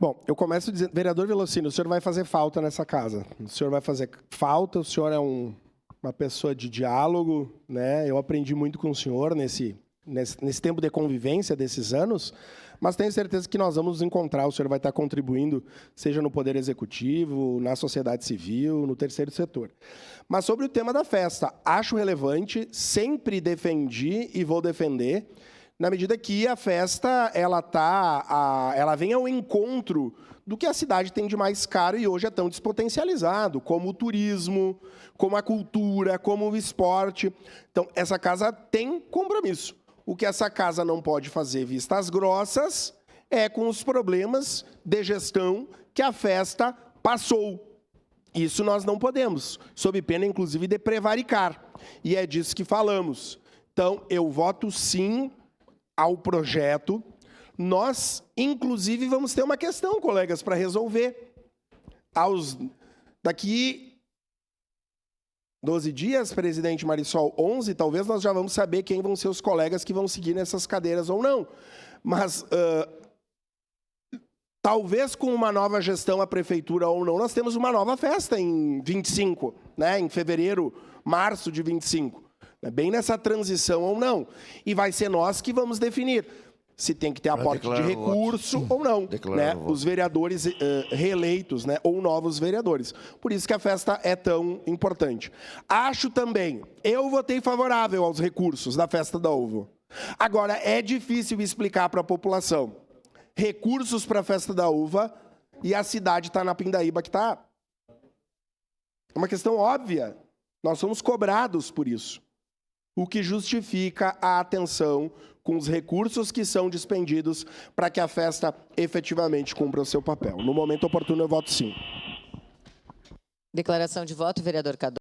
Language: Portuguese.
Bom, eu começo dizendo, vereador Velocino, o senhor vai fazer falta nessa casa. O senhor vai fazer falta, o senhor é uma pessoa de diálogo, né? Eu aprendi muito com o senhor nesse tempo de convivência desses anos, mas tenho certeza que nós vamos nos encontrar. O senhor vai estar contribuindo, seja no Poder Executivo, na sociedade civil, no terceiro setor. Mas sobre o tema da festa, acho relevante, sempre defendi e vou defender, na medida que a festa ela vem ao encontro do que a cidade tem de mais caro e hoje é tão despotencializado, como o turismo, como a cultura, como o esporte. Então, essa casa tem compromisso. O que essa casa não pode fazer vistas grossas é com os problemas de gestão que a festa passou. Isso nós não podemos, sob pena, inclusive, de prevaricar. E é disso que falamos. Então, eu voto sim ao projeto. Nós, inclusive, vamos ter uma questão, colegas, para resolver. Daqui 12 dias, presidente Marisol, 11, talvez nós já vamos saber quem vão ser os colegas que vão seguir nessas cadeiras ou não. Mas, talvez com uma nova gestão, a prefeitura ou não, nós temos uma nova festa em 25, né? Em fevereiro, março de 25. Bem nessa transição ou não. E vai ser nós que vamos definir se tem que ter aporte de recurso ou não. Né? Os vereadores reeleitos, né? Ou novos vereadores. Por isso que a festa é tão importante. Acho também, eu votei favorável aos recursos da Festa da Uva. Agora, é difícil explicar para a população. Recursos para a Festa da Uva e a cidade está na pindaíba que está. É uma questão óbvia. Nós somos cobrados por isso. O que justifica a atenção com os recursos que são dispendidos para que a festa efetivamente cumpra o seu papel. No momento oportuno, eu voto sim. Declaração de voto, vereador Cadu.